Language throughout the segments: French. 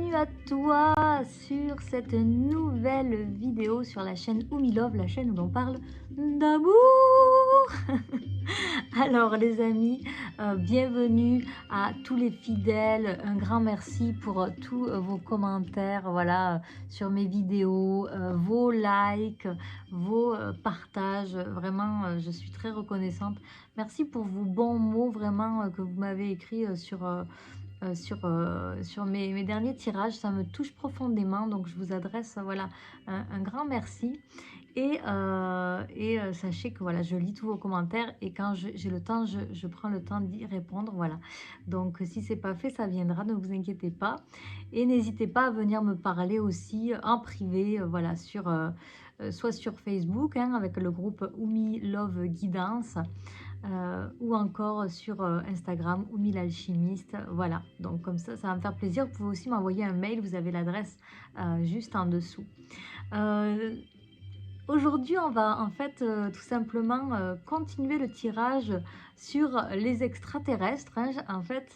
bienvenue à toi sur cette nouvelle vidéo sur la chaîne Oumi Love, la chaîne où l'on parle d'amour. Alors les amis, bienvenue à tous les fidèles, un grand merci pour tous vos commentaires, voilà, sur mes vidéos, vos likes, vos partages, vraiment je suis très reconnaissante. Merci pour vos bons mots vraiment que vous m'avez écrits sur mes derniers tirages, ça me touche profondément, donc je vous adresse voilà, un grand merci. Sachez que voilà, je lis tous vos commentaires et quand j'ai le temps, je prends le temps d'y répondre. Voilà. Donc si c'est pas fait, ça viendra, ne vous inquiétez pas. Et n'hésitez pas à venir me parler aussi en privé, voilà, soit sur Facebook, hein, avec le groupe Oumi Love Guidance. Ou encore sur Instagram, Oumi l'alchimiste, voilà, donc comme ça va me faire plaisir. Vous pouvez aussi m'envoyer un mail, vous avez l'adresse juste en dessous. Aujourd'hui, on va en fait tout simplement continuer le tirage sur les extraterrestres, hein. En fait,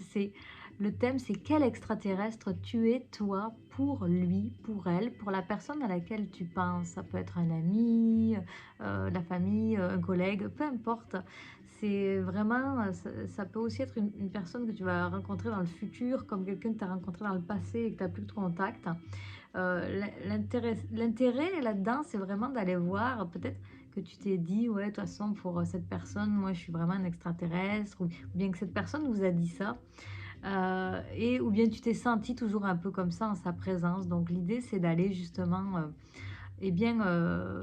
le thème, c'est quel extraterrestre tu es, toi, pour lui, pour elle, pour la personne à laquelle tu penses. Ça peut être un ami, la famille, un collègue, peu importe. C'est vraiment, ça peut aussi être une personne que tu vas rencontrer dans le futur, comme quelqu'un que tu as rencontré dans le passé et que tu n'as plus de contact. L'intérêt là-dedans, c'est vraiment d'aller voir, peut-être que tu t'es dit, ouais, de toute façon, pour cette personne, moi, je suis vraiment un extraterrestre, ou bien que cette personne vous a dit ça, ou bien tu t'es senti toujours un peu comme ça en sa présence. Donc, l'idée, c'est d'aller justement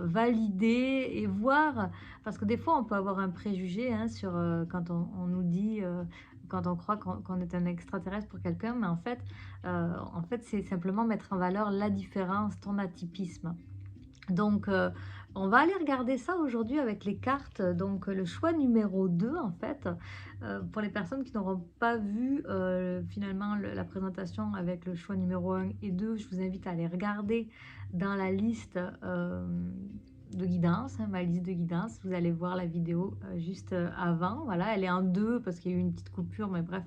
valider et voir, parce que des fois, on peut avoir un préjugé hein, sur quand on nous dit... quand on croit qu'on est un extraterrestre pour quelqu'un, mais en fait c'est simplement mettre en valeur la différence, ton atypisme. Donc, on va aller regarder ça aujourd'hui avec les cartes. Donc, le choix numéro 2, en fait, pour les personnes qui n'auront pas vu finalement la présentation avec le choix numéro 1 et 2, je vous invite à aller regarder dans la liste de guidance, hein, ma liste de guidance. Vous allez voir la vidéo juste avant. Voilà, elle est en deux parce qu'il y a eu une petite coupure, mais bref,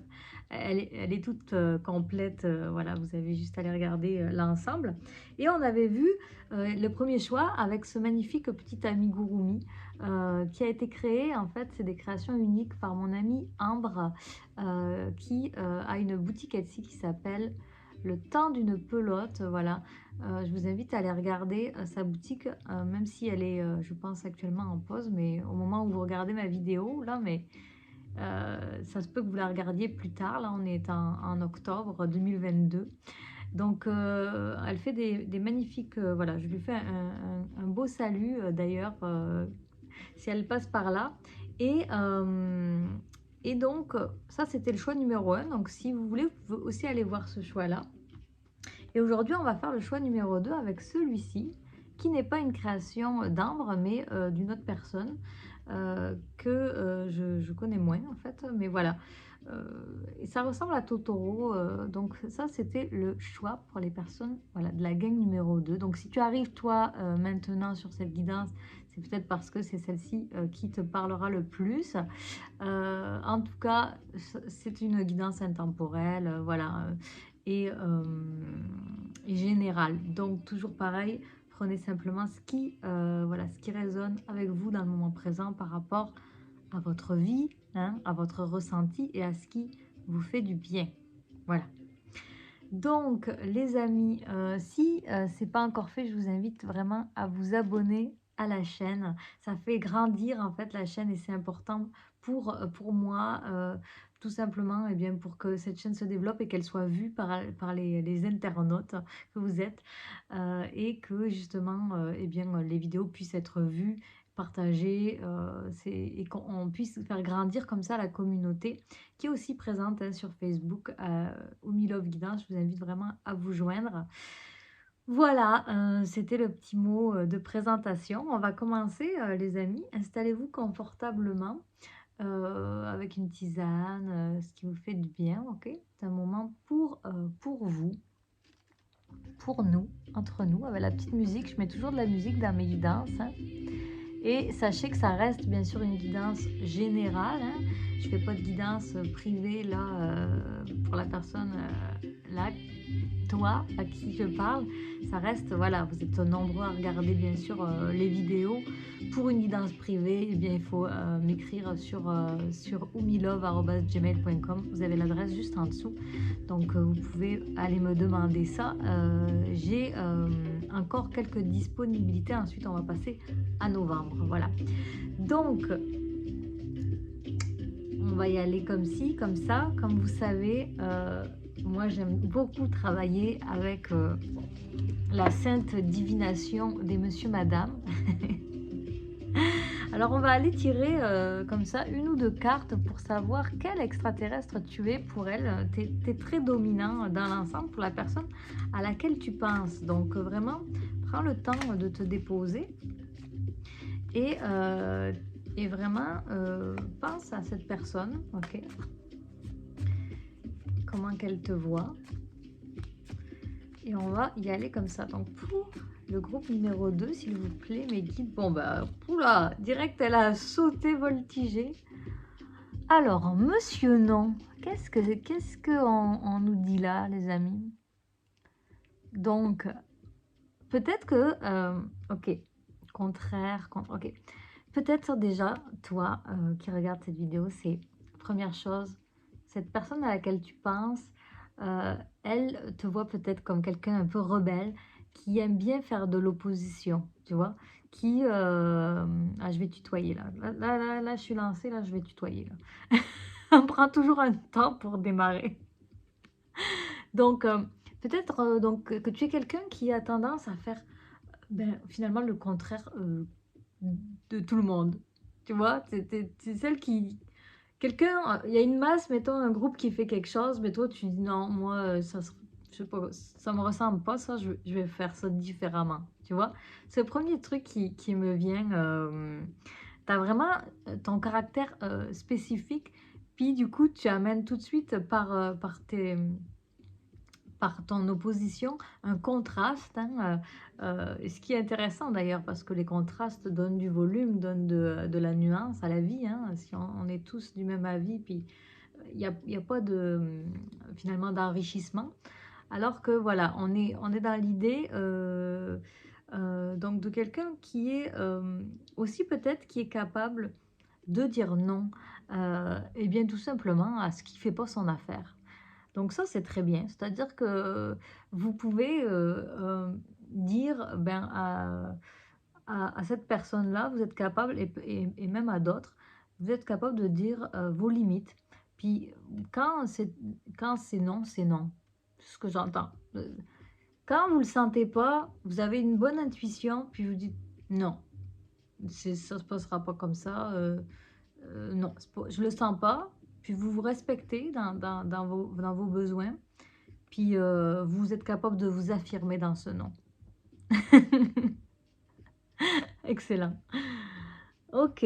elle est toute complète. Voilà, vous avez juste à aller regarder l'ensemble. Et on avait vu le premier choix avec ce magnifique petit amigurumi qui a été créé, en fait, c'est des créations uniques par mon amie Ambre qui a une boutique Etsy qui s'appelle Le temps d'une pelote. Voilà, je vous invite à aller regarder sa boutique, même si elle est, je pense, actuellement en pause, mais au moment où vous regardez ma vidéo, là, mais ça se peut que vous la regardiez plus tard. Là, on est en octobre 2022. Donc, elle fait des magnifiques... voilà, je lui fais un beau salut, d'ailleurs, si elle passe par là. Et donc, ça, c'était le choix numéro 1. Donc, si vous voulez, vous pouvez aussi aller voir ce choix-là. Et aujourd'hui, on va faire le choix numéro 2 avec celui-ci, qui n'est pas une création d'Ambre, mais d'une autre personne que je connais moins, en fait. Mais voilà. Et ça ressemble à Totoro, donc ça c'était le choix pour les personnes voilà, de la gang numéro 2. Donc si tu arrives toi maintenant sur cette guidance, c'est peut-être parce que c'est celle-ci qui te parlera le plus. En tout cas, c'est une guidance intemporelle, voilà, et générale. Donc toujours pareil, prenez simplement voilà, ce qui résonne avec vous dans le moment présent par rapport à votre vie, hein, à votre ressenti et à ce qui vous fait du bien. Voilà. Donc, les amis, si ce n'est pas encore fait, je vous invite vraiment à vous abonner à la chaîne. Ça fait grandir en fait la chaîne et c'est important pour moi, tout simplement, et bien, pour que cette chaîne se développe et qu'elle soit vue par les internautes que vous êtes et que justement, bien, les vidéos puissent être vues partagées et qu'on puisse faire grandir comme ça la communauté qui est aussi présente hein, sur Facebook, Oumi Love Guidance. Je vous invite vraiment à vous joindre. Voilà, c'était le petit mot de présentation. On va commencer, les amis. Installez-vous confortablement avec une tisane, ce qui vous fait du bien, ok? C'est un moment pour vous, pour nous, entre nous, avec la petite musique. Je mets toujours de la musique dans mes guidances. Hein. Et sachez que ça reste bien sûr une guidance générale. Hein. Je ne fais pas de guidance privée là pour la personne là toi à qui je parle. Ça reste, voilà, vous êtes nombreux à regarder bien sûr les vidéos. Pour une guidance privée, eh bien, il faut m'écrire sur umilove@gmail.com. Vous avez l'adresse juste en dessous. Donc, vous pouvez aller me demander ça. J'ai encore quelques disponibilités. Ensuite, on va passer à novembre. Voilà. Donc, on va y aller comme ci, comme ça. Comme vous savez, moi, j'aime beaucoup travailler avec la sainte divination des monsieur, madame. Alors, on va aller tirer comme ça une ou deux cartes pour savoir quel extraterrestre tu es pour elle. Tu es très dominant dans l'ensemble pour la personne à laquelle tu penses. Donc, vraiment, prends le temps de te déposer et, et vraiment pense à cette personne, ok? Comment qu'elle te voit. Et on va y aller comme ça. Donc, pour le groupe numéro 2, s'il vous plaît, mes guides. Bon, bah, oula, direct, elle a sauté, voltigé. Alors, monsieur non, qu'est-ce qu'on nous dit là, les amis? Donc, peut-être que, ok, contraire, ok. Peut-être déjà, toi qui regardes cette vidéo, c'est première chose, cette personne à laquelle tu penses, elle te voit peut-être comme quelqu'un un peu rebelle, qui aime bien faire de l'opposition, tu vois, qui, ah, je vais tutoyer là. Là, je suis lancée, là, je vais tutoyer là. On prend toujours un temps pour démarrer. Donc, peut-être donc, que tu es quelqu'un qui a tendance à faire ben, finalement le contraire de tout le monde. Tu vois, c'est celle qui... Quelqu'un, il y a une masse, mettons un groupe qui fait quelque chose, mais toi tu dis non, moi je sais pas, ça me ressemble pas, ça je vais faire ça différemment. Tu vois, c'est le premier truc qui me vient. Tu as vraiment ton caractère spécifique, puis du coup tu amènes tout de suite par ton opposition, un contraste. Hein, ce qui est intéressant d'ailleurs, parce que les contrastes donnent du volume, donnent de la nuance à la vie. Hein, si on est tous du même avis, puis il y a pas de, finalement d'enrichissement. Alors que voilà, on est dans l'idée donc de quelqu'un qui est aussi peut-être qui est capable de dire non, et bien tout simplement à ce qui fait pas son affaire. Donc ça, c'est très bien. C'est-à-dire que vous pouvez dire ben, à cette personne-là, vous êtes capable, et même à d'autres, vous êtes capable de dire vos limites. Puis quand c'est non, c'est non. C'est ce que j'entends. Quand vous ne le sentez pas, vous avez une bonne intuition, puis vous dites non, ça ne se passera pas comme ça. Non, je ne le sens pas. Puis vous vous respectez dans vos besoins. Puis vous êtes capable de vous affirmer dans ce non. Excellent. Ok.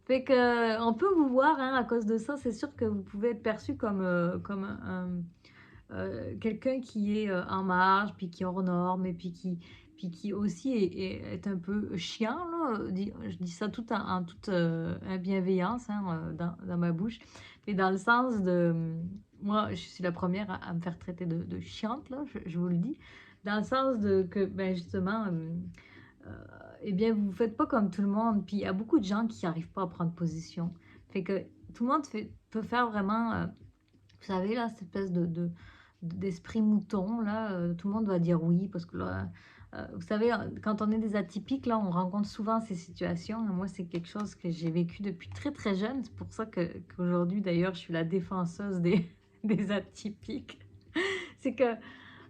Fait que on peut vous voir hein, à cause de ça. C'est sûr que vous pouvez être perçu comme quelqu'un qui est en marge, puis qui est hors norme, et puis qui aussi est un peu chiant. Là. Je dis ça tout en toute bienveillance hein, dans ma bouche. Mais dans le sens de... Moi, je suis la première à me faire traiter de chiante, là, je vous le dis. Dans le sens de que, ben justement, euh, eh bien, vous ne faites pas comme tout le monde. Puis il y a beaucoup de gens qui n'arrivent pas à prendre position. Fait que tout le monde peut faire vraiment, vous savez, là, cette espèce d'esprit mouton, là, tout le monde va dire oui, parce que là, vous savez, quand on est des atypiques, là, on rencontre souvent ces situations. Et moi, c'est quelque chose que j'ai vécu depuis très, très jeune. C'est pour ça qu'aujourd'hui, d'ailleurs, je suis la défenseuse des atypiques. C'est que,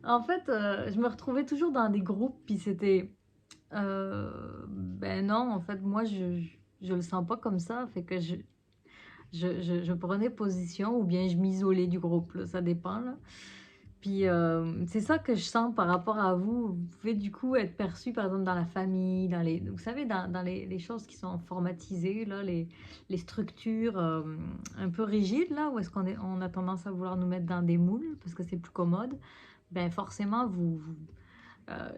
en fait, je me retrouvais toujours dans des groupes, puis c'était... ben non, en fait, moi, je le sens pas comme ça. Fait que je prenais position ou bien je m'isolais du groupe, là, ça dépend. Là. Puis c'est ça que je sens par rapport à vous. Vous pouvez du coup être perçu par exemple dans la famille, vous savez, dans les choses qui sont formatisées, là, les structures un peu rigides, là, où est-ce on a tendance à vouloir nous mettre dans des moules parce que c'est plus commode. Ben forcément, euh,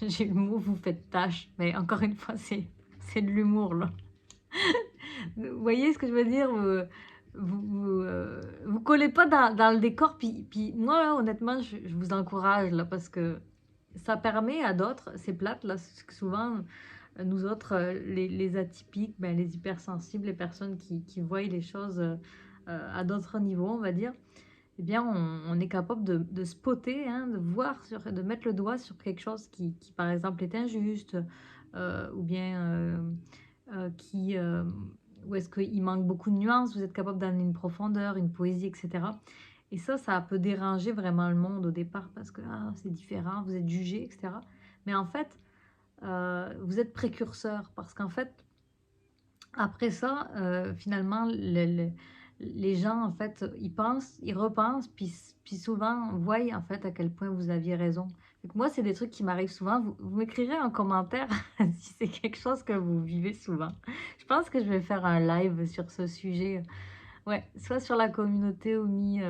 j'ai le mot, vous faites tâche. Mais encore une fois, c'est de l'humour, là. Vous voyez ce que je veux dire? vous collez pas dans le décor. Puis moi, là, honnêtement, je vous encourage, là, parce que ça permet à d'autres, c'est plate, là, c'est que souvent, nous autres, les atypiques, ben, les hypersensibles, les personnes qui voient les choses à d'autres niveaux, on va dire, eh bien, on est capable de spotter, hein, de voir, de mettre le doigt sur quelque chose qui, par exemple, est injuste, ou bien qui, où est-ce qu'il manque beaucoup de nuances, vous êtes capable d'amener une profondeur, une poésie, etc. Et ça peut déranger vraiment le monde au départ parce que ah, c'est différent, vous êtes jugé, etc. Mais en fait, vous êtes précurseur parce qu'en fait, après ça, finalement, les gens, en fait, ils pensent, ils repensent, puis souvent, voient, en fait, à quel point vous aviez raison. Donc moi, c'est des trucs qui m'arrivent souvent. Vous m'écrirez en commentaire si c'est quelque chose que vous vivez souvent. Je pense que je vais faire un live sur ce sujet. Ouais, soit sur la communauté Oumi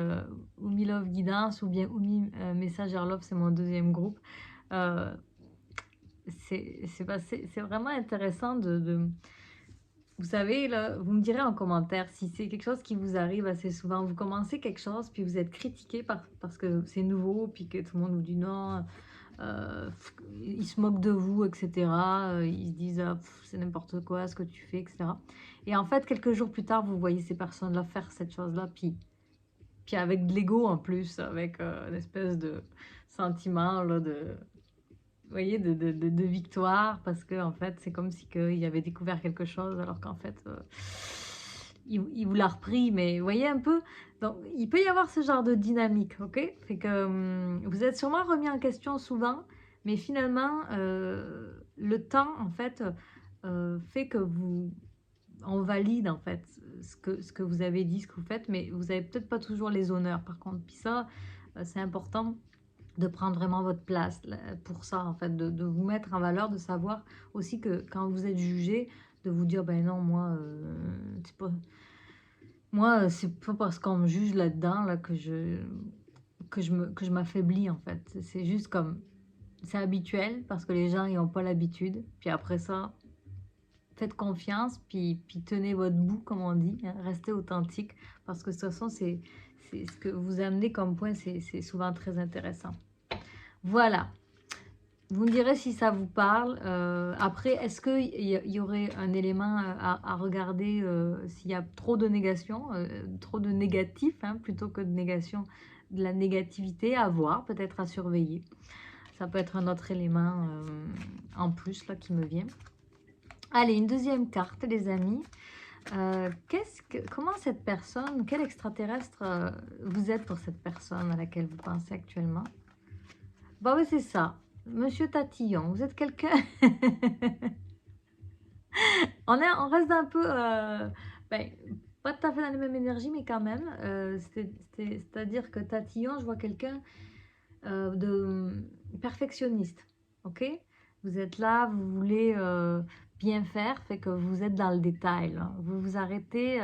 Love Guidance ou bien Oumi Messenger Love, c'est mon deuxième groupe. Euh, c'est vraiment intéressant vous savez, là, vous me direz en commentaire si c'est quelque chose qui vous arrive assez souvent. Vous commencez quelque chose, puis vous êtes critiqué parce que c'est nouveau, puis que tout le monde vous dit non, ils se moquent de vous, etc. Ils se disent ah, c'est n'importe quoi ce que tu fais, etc. Et en fait, quelques jours plus tard, vous voyez ces personnes-là faire cette chose-là, puis avec de l'ego en plus, avec une espèce de sentiment là, vous voyez, de victoire, parce que en fait, c'est comme si il avait découvert quelque chose, alors qu'en fait, il vous l'a repris. Mais vous voyez un peu, donc il peut y avoir ce genre de dynamique, ok? Fait que vous êtes sûrement remis en question souvent, mais finalement, le temps, en fait, fait que on valide en fait ce que vous avez dit, ce que vous faites, mais vous avez peut-être pas toujours les honneurs par contre. Puis ça, c'est important de prendre vraiment votre place pour ça, en fait, de vous mettre en valeur, de savoir aussi que quand vous êtes jugé, de vous dire, ben non, c'est pas parce qu'on me juge là-dedans là, que je m'affaiblis, en fait. C'est juste comme, c'est habituel parce que les gens, ils n'ont pas l'habitude. Puis après ça, faites confiance, puis tenez votre bout, comme on dit, hein, restez authentique, parce que de toute façon, c'est ce que vous amenez comme point, c'est souvent très intéressant. Voilà. Vous me direz si ça vous parle. Après, est-ce qu'il y aurait un élément à regarder s'il y a trop de négation, trop de négatif, hein, plutôt que de négation, de la négativité à voir, peut-être à surveiller. Ça peut être un autre élément en plus là qui me vient. Allez, une deuxième carte, les amis. Comment cette personne, quel extraterrestre vous êtes pour cette personne à laquelle vous pensez actuellement? Bah oui, c'est ça. Monsieur Tatillon, vous êtes quelqu'un... on reste un peu... ben, pas tout à fait dans les mêmes énergies, mais quand même. C'est-à-dire que Tatillon, je vois quelqu'un de perfectionniste. Ok? Vous êtes là, vous voulez bien faire, fait que vous êtes dans le détail. Là. Vous vous arrêtez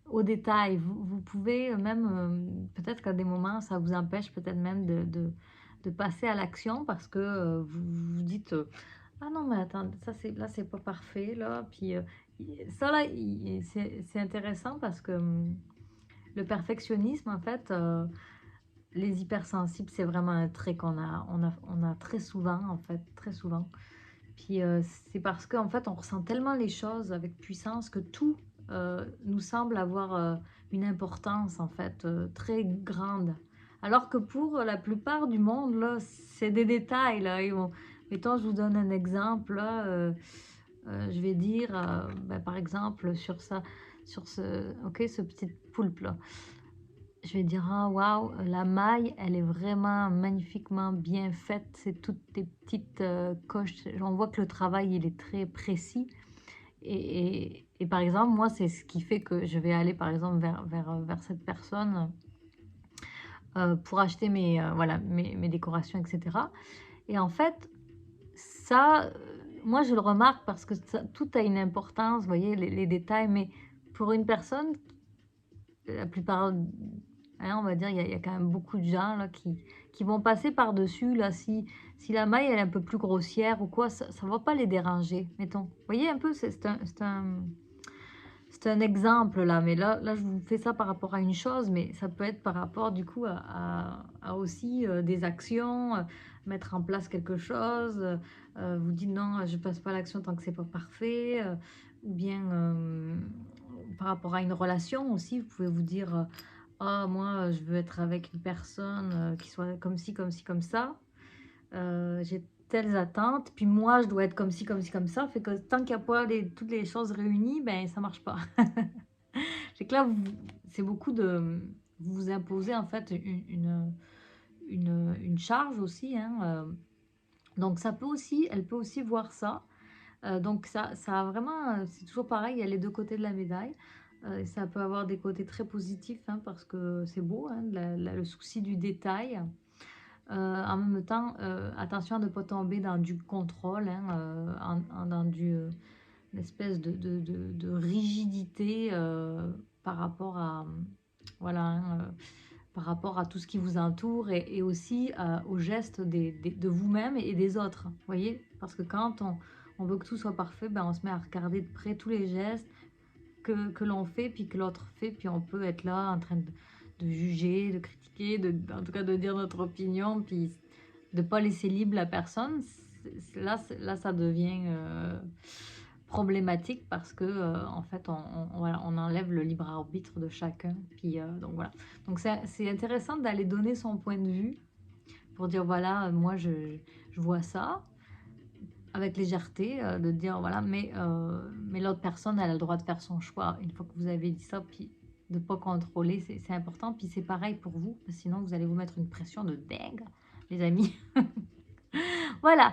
au détail. Vous pouvez même, peut-être qu'à des moments, ça vous empêche peut-être même de passer à l'action parce que vous vous dites ah non, mais attends, là, c'est pas parfait. Là. Puis ça, là, c'est intéressant parce que le perfectionnisme, en fait, les hypersensibles, c'est vraiment un trait qu'on a très souvent, en fait, très souvent. Puis c'est parce qu'en fait, on ressent tellement les choses avec puissance que tout nous semble avoir une importance, en fait, très grande. Alors que pour la plupart du monde, là, c'est des détails, là. Mettons, je vous donne un exemple, là. Je vais dire, ben, par exemple, ce petit poulpe, là. Je vais dire, ah waouh, la maille, elle est vraiment magnifiquement bien faite. C'est toutes tes petites coches. On voit que le travail, il est très précis. Et par exemple, moi, c'est ce qui fait que je vais aller, par exemple, vers cette personne pour acheter voilà, mes décorations, etc. Et en fait, ça, moi, je le remarque parce que tout a une importance, vous voyez, les détails. Mais pour une personne, la plupart, hein, on va dire, il y a quand même beaucoup de gens là, qui vont passer par-dessus. Là, si la maille elle est un peu plus grossière ou quoi, ça ne va pas les déranger, mettons. Vous voyez un peu, c'est un exemple là, mais là, je vous fais ça par rapport à une chose, mais ça peut être par rapport du coup à aussi des actions, mettre en place quelque chose. Vous dites non, je passe pas à l'action tant que c'est pas parfait. Ou bien par rapport à une relation aussi, vous pouvez vous dire ah, moi, je veux être avec une personne qui soit comme ci, comme ci, comme ça. J'ai telles attentes, puis moi, je dois être comme ci, comme ci, comme ça. Fait que tant qu'il n'y a pas toutes les choses réunies, ben ça marche pas. C'est que là, c'est beaucoup de vous imposer en fait une charge aussi, hein, donc ça peut aussi, elle peut aussi voir ça. Donc ça a vraiment, c'est toujours pareil, il y a les 2 côtés de la médaille. Et ça peut avoir des côtés très positifs, hein, parce que c'est beau, hein, le souci du détail. En même temps, attention à ne pas tomber dans du contrôle, hein, dans une espèce de rigidité par rapport à, voilà, hein, par rapport à tout ce qui vous entoure et aussi aux gestes de vous-même et des autres. Vous voyez? Parce que quand on veut que tout soit parfait, ben, on se met à regarder de près tous les gestes que l'on fait, puis que l'autre fait, puis on peut être là en train de juger, de critiquer, en tout cas de dire notre opinion, puis de ne pas laisser libre la personne. Là, ça devient problématique parce que en fait, voilà, on enlève le libre arbitre de chacun. Puis donc voilà. Donc c'est intéressant d'aller donner son point de vue pour dire voilà, moi je vois ça avec légèreté, de dire voilà, mais l'autre personne, elle a le droit de faire son choix. Une fois que vous avez dit ça, puis de ne pas contrôler, c'est important. Puis c'est pareil pour vous, sinon vous allez vous mettre une pression de dingue, les amis. Voilà,